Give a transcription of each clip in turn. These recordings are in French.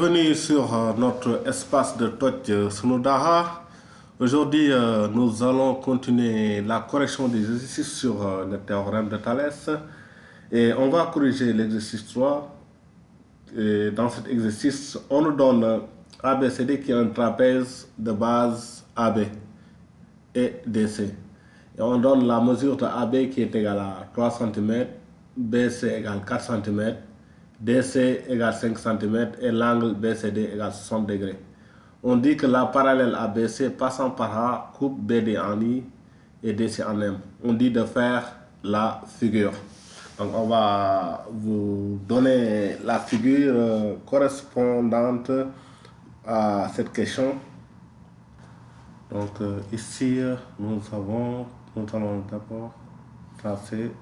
Bienvenue sur notre espace de Touch Sunudaha. Aujourd'hui, nous allons continuer la correction des exercices sur le théorème de Thalès. Et on va corriger l'exercice 3. Et dans cet exercice, on nous donne ABCD qui est un trapèze de base AB et DC. Et on donne la mesure de AB qui est égale à 3 cm, BC égale 4 cm, DC égale 5 cm et l'angle BCD égale 60 degrés. On dit que la parallèle ABC passant par A coupe BD en I et DC en M. On dit de faire la figure. Donc on va vous donner la figure correspondante à cette question. Donc ici, nous allons d'abord tracer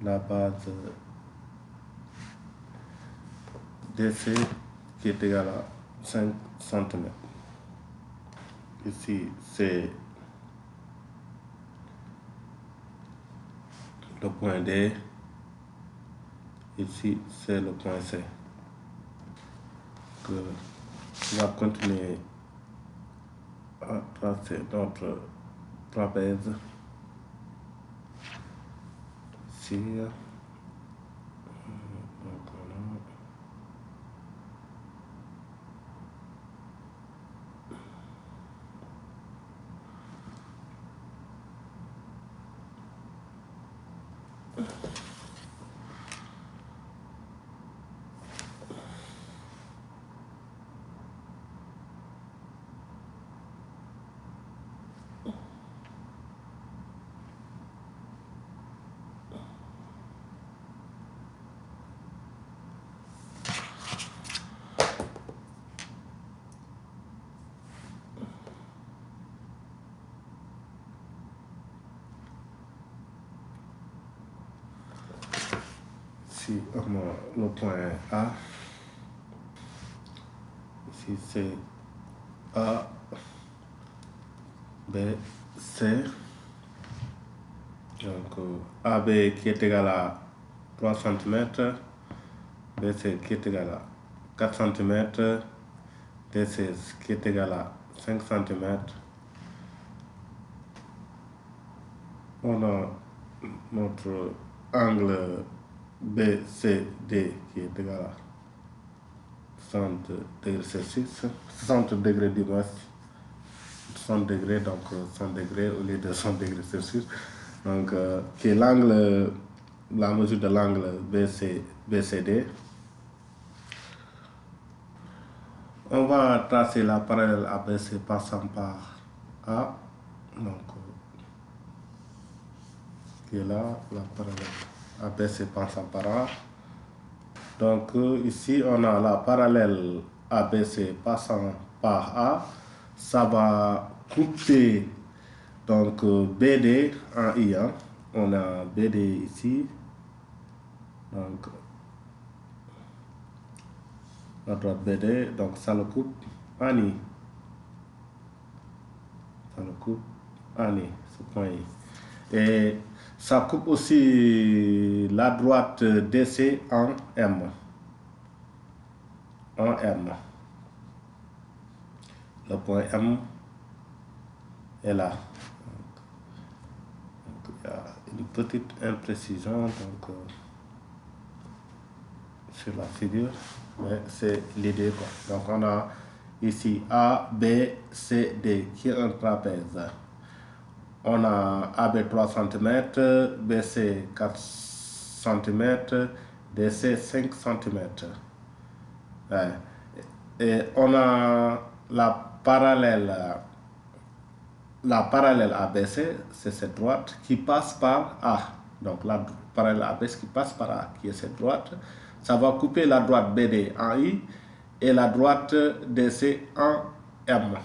la base DC qui est égale à 5 cm. Ici, c'est le point D. Ici, c'est le point C. Donc, on va continuer à tracer notre trapèze. Ici, ici, on a le point A. Ici, c'est A, B, C. Donc, AB qui est égal à 3 cm, BC qui est égal à 4 cm, DC qui est égal à 5 cm. On a notre angle BCD qui est égal à 60 degrés Celsius, 60 degrés du moins, 60 degrés, donc 100 degrés au lieu de 100 degrés Celsius. Donc, qui est l'angle, la mesure de l'angle BCD. On va tracer la parallèle ABC passant par A. Donc, qui est là, la parallèle ABC passant par A. Donc, ici, on a la parallèle ABC passant par A. Ça va couper donc BD en I. Hein. On a BD ici. Donc, la droite BD, donc ça le coupe en I. Ça le coupe en I, ce point I. Et ça coupe aussi la droite DC en M. En M. Le point M est là. Donc, il y a une petite imprécision donc, sur la figure, mais c'est l'idée. Donc on a ici A, B, C, D qui est un trapèze. On a AB 3 cm, BC 4 cm, DC 5 cm. Ouais. Et on a la parallèle ABC, c'est cette droite qui passe par A. Donc la parallèle ABC qui passe par A, qui est cette droite. Ça va couper la droite BD en I et la droite DC en M.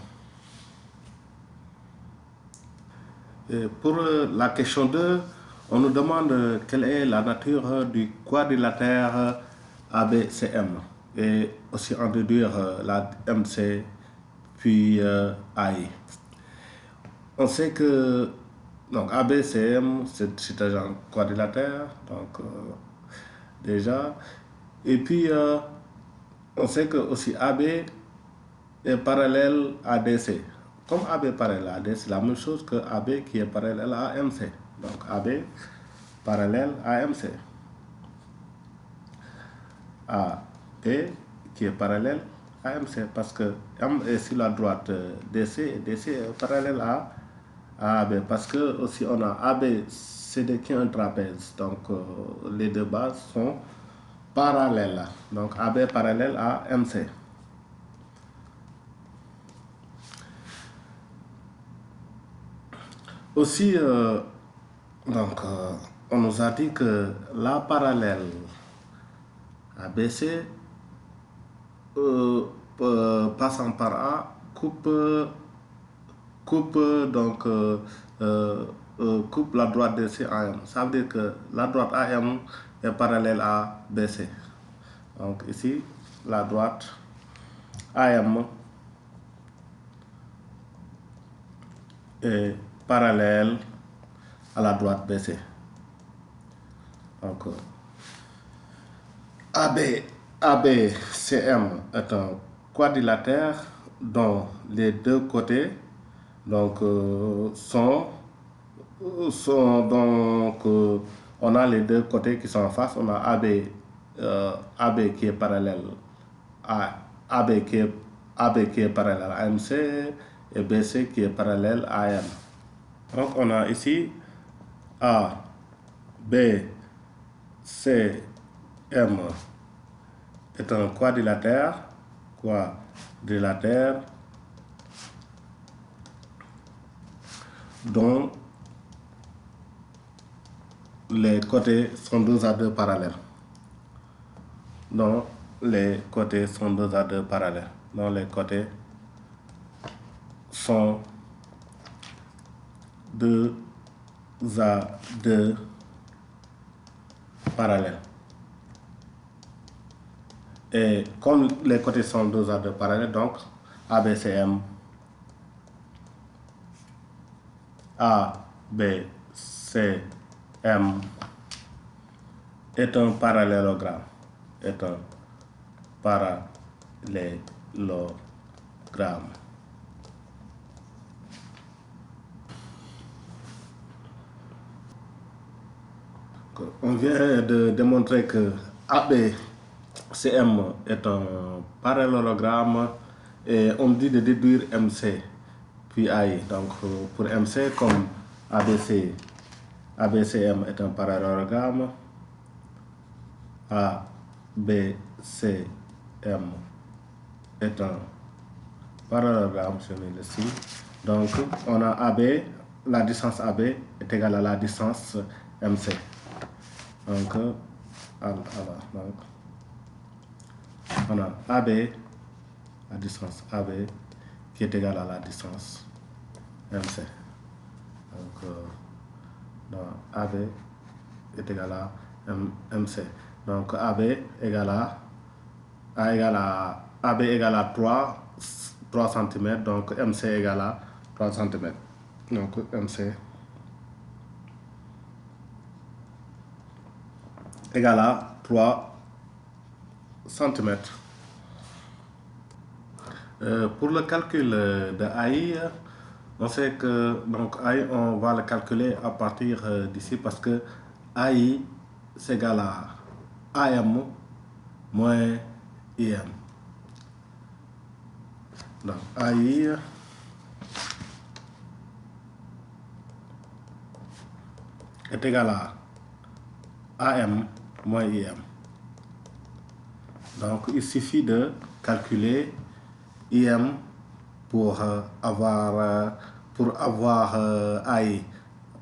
Et pour la question 2, on nous demande quelle est la nature du quadrilatère ABCM et aussi en déduire la MC puis AI. On sait que donc ABCM c'est un quadrilatère, donc déjà, et puis On sait que aussi AB est parallèle à DC. Comme AB est parallèle à DC, c'est la même chose que AB qui est parallèle à MC. Donc AB parallèle à MC. AB qui est parallèle à MC parce que M est sur la droite DC et DC est parallèle à AB parce que aussi on a AB CD qui est un trapèze. Donc les deux bases sont parallèles. Donc AB parallèle à MC. Aussi, on nous a dit que la parallèle ABC passant par A coupe la droite DC AM. Ça veut dire que la droite AM est parallèle à BC. Donc ici, la droite AM est parallèle à la droite BC. Donc ABCM est un quadrilatère dont les deux côtés donc, on a les deux côtés qui sont en face. On a AB qui est parallèle à AB qui est parallèle à MC et BC qui est parallèle à M. Donc on a ici A, B, C, M est un quadrilatère dont les côtés sont 2 à 2 parallèles. Dont les côtés sont 2 à 2 parallèles. Dont les côtés sont 2 à 2 parallèles. Et comme les côtés sont 2 à 2 parallèles, donc ABCM est un parallélogramme. On vient de démontrer que ABCM est un parallélogramme et on dit de déduire MC puis AI. Donc pour MC, comme ABCM est un parallélogramme, ABCM est un parallélogramme, je mets ici. Donc on a AB, la distance AB est égale à la distance MC. Donc, on a AB, la distance AB qui est égale à la distance MC. Donc, AB est égal à MC. Donc, AB égale à 3 cm. Donc, MC égale à 3 cm. Donc, MC égale à 3 cm. Pour le calcul de AI, on sait que donc AI, on va le calculer à partir d'ici parce que AI c'est égal à AM moins IM. Donc AI est égal à AM moins IM. Donc il suffit de calculer IM pour avoir AI.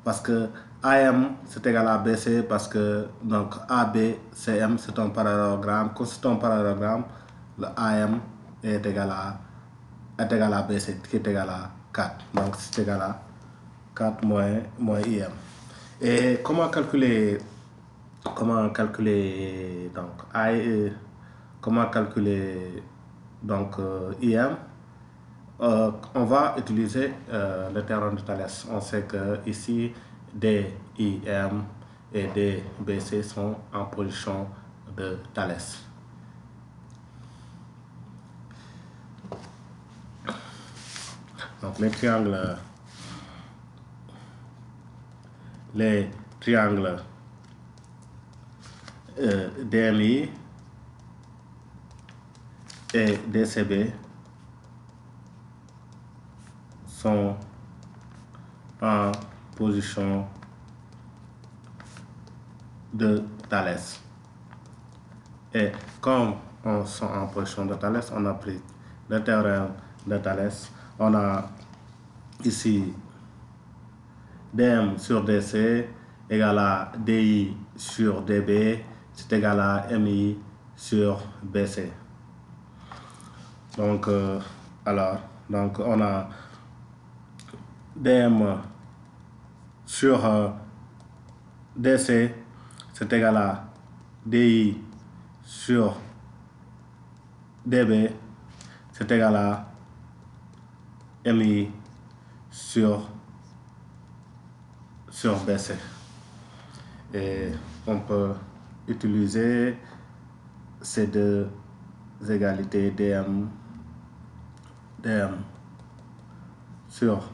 Parce que AM c'est égal à BC parce que donc ABCM c'est un parallélogramme. Quand c'est un parallélogramme, le AM est égal à BC qui est égal à 4. Donc c'est égal à 4 moins IM. Et comment calculer donc AI, comment calculer donc IM? On va utiliser le théorème de Thalès. On sait que ici DIM et DBC sont en position de Thalès. Donc les triangles DMI et DCB sont en position de Thalès. Et comme on sont en position de Thalès, on applique le théorème de Thalès. On a ici dm sur dc égale à di sur db, c'est égal à mi sur bc. Donc, donc on a dm sur dc, c'est égal à di sur db, c'est égal à mi sur bc. Et on peut utiliser ces deux égalités dm sur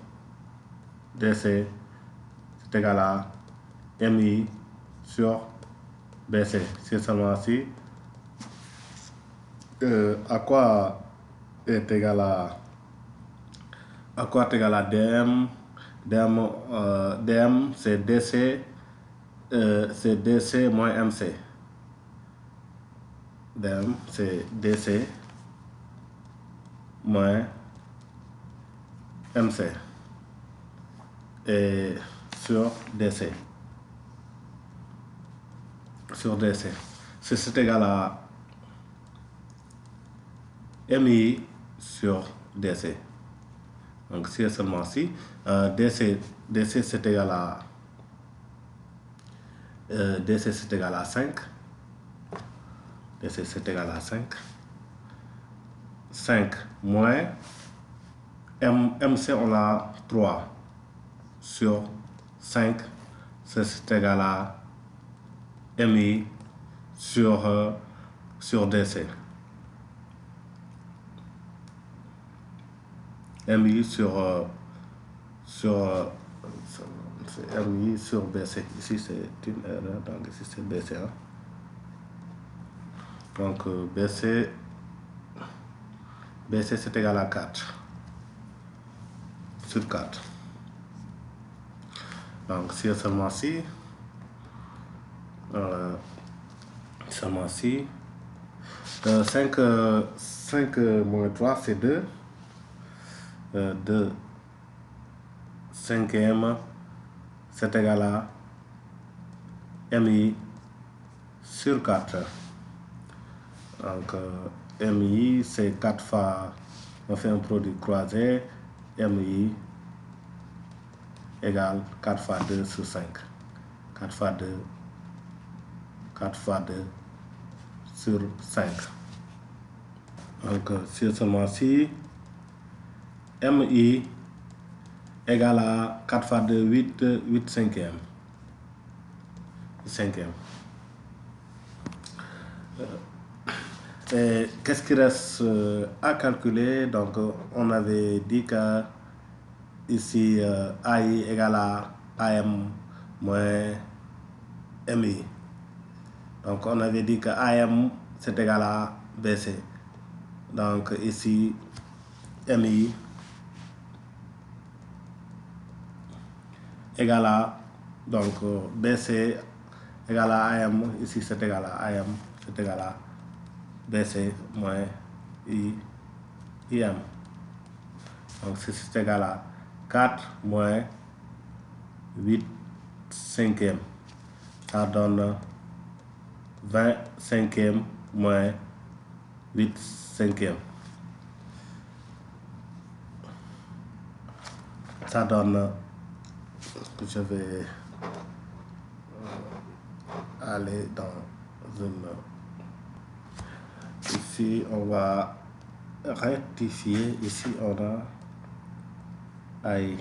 dc, c'est égal à mi sur bc. C'est seulement si à quoi est égal à dm. Dm c'est dc moins mc. Dm c'est dc moins mc et sur dc c'est égal à mi sur dc. Donc c'est seulement si dc c'est égal à dc c'est égal à 5. dc c'est égal à 5. 5 moins mc on a 3 sur 5, c'est égal à mi sur dc. Mi sur mi sur bc. Ici c'est une erreur, donc ici c'est bc. Hein? Donc bc c'est égal à 4 sur 4. Donc c'est seulement si 5 moins 3 c'est 2. 2 cinquième c'est égal à mi sur 4. Donc mi c'est 4 fois, on fait un produit croisé, mi égale 4 fois 2 sur 5. 4 fois 2 sur 5. Donc c'est seulement si mi égale à 4 fois 2, 8 cinquième. Et qu'est-ce qui reste à calculer? Donc on avait dit que ici AI égale à AM moins MI. Donc on avait dit que AM c'est égal à BC. Donc ici MI égale à donc BC égale à AM. Ici c'est égal à AM, c'est égal à BC moins IM. Donc c'est égal à 4 moins 8 cinquième. Ça donne 20 cinquième moins 8 cinquième. Ça donne, je vais aller dans une... Ici, on va rectifier. Ici, on a AI.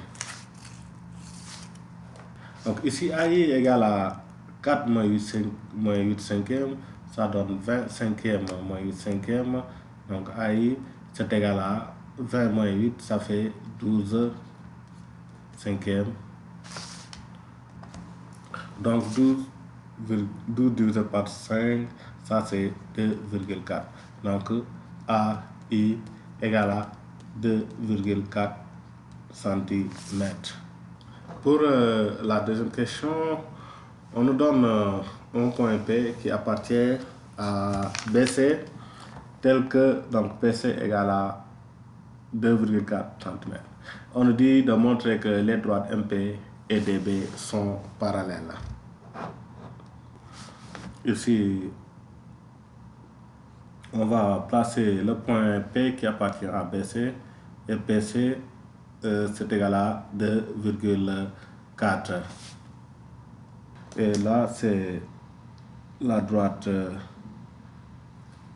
Donc ici, AI égale à 4 moins 8 cinquièmes. Ça donne 20 cinquièmes moins 8 cinquièmes. Donc AI, c'est égal à 20 moins 8, ça fait 12 cinquième. Donc 12 divisé par 5, ça c'est 2,4. Donc AI égale à 2,4 cm. Pour la deuxième question, on nous donne un point P qui appartient à BC, tel que donc PC égale à 2,4 cm. On nous dit de montrer que les droites MP et DB sont parallèles. Ici, on va placer le point P qui appartient à BC et PC c'est égal à 2,4. Et là, c'est la droite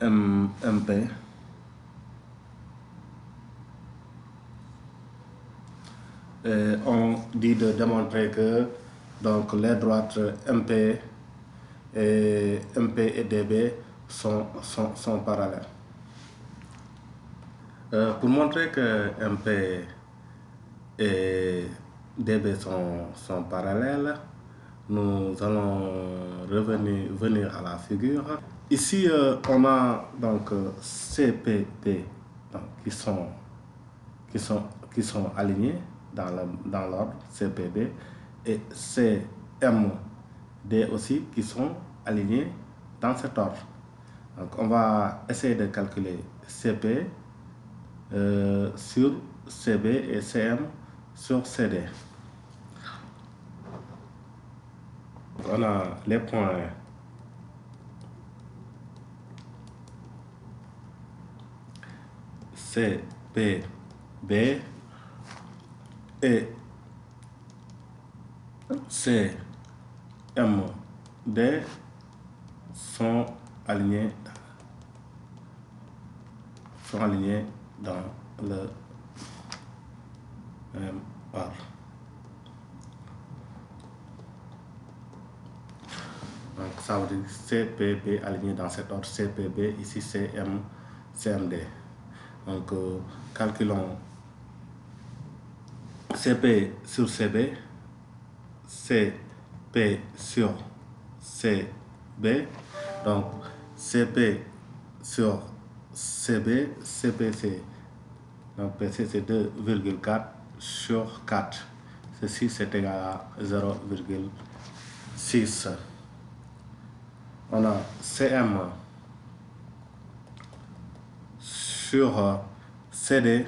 MP. Et on dit de démontrer que donc, les droites MP et DB sont parallèles. Pour montrer que MP et DB sont parallèles, nous allons venir à la figure. Ici, on a donc CPP donc, qui sont alignés dans l'ordre CPB et CMD aussi qui sont alignés dans cet ordre. Donc, on va essayer de calculer CP sur CB et CM sur CD. On a les points CPB et CMD sont alignés dans le même ordre. Donc ça veut dire CPB aligné dans cet ordre, CPB, ici CMD. Donc calculons CP sur CB, CP sur CB, donc CP sur CB, CPC, donc PC c'est 2,4 sur 4, ceci c'est égal à 0,6. On a CM sur CD,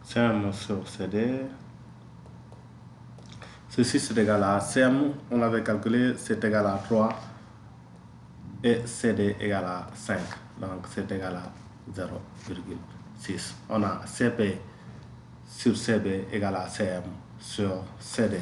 CM sur CD, ceci c'est égal à CM, on l'avait calculé, c'est égal à 3 et CD égal à 5, donc c'est égal à 0,6. On a CP sur CB égal à CM sur CD.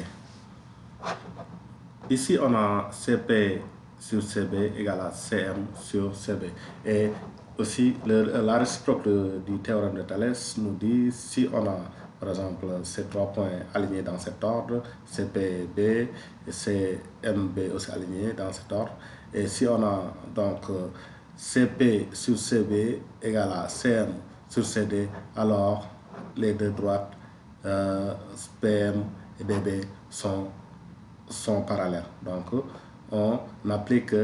Ici, on a CP sur CB égale à CM sur CB. Et aussi, la réciproque du théorème de Thalès nous dit si on a, par exemple, ces trois points alignés dans cet ordre, CPB et CMB aussi alignés dans cet ordre, et si on a donc CP sur CB égale à CM sur CD, alors les deux droites PM et DB sont parallèles. Donc, on applique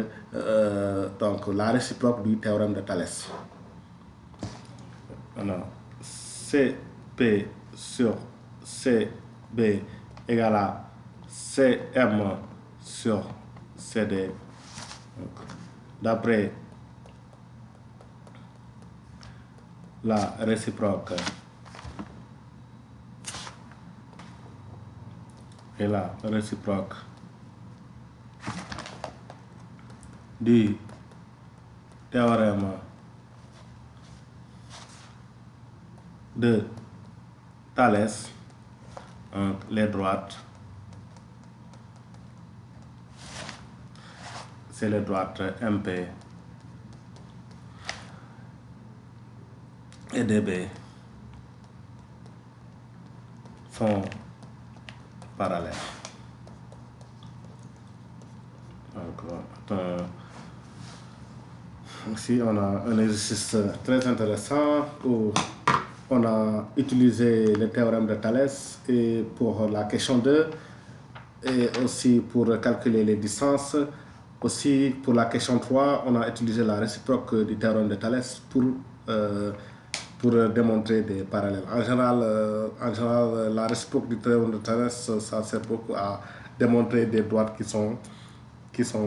donc, la réciproque du théorème de Thalès. Alors, CP sur CB égale à CM sur CD. D'après la réciproque et la réciproque du théorème de Thalès, les droites, c'est les droites MP et DB sont parallèles. Donc, Ici, on a un exercice très intéressant où on a utilisé le théorème de Thalès et pour la question 2 et aussi pour calculer les distances. Aussi, pour la question 3, on a utilisé la réciproque du théorème de Thalès pour démontrer des parallèles. En général, la réciproque du théorème de Thalès, ça sert beaucoup à démontrer des droites qui sont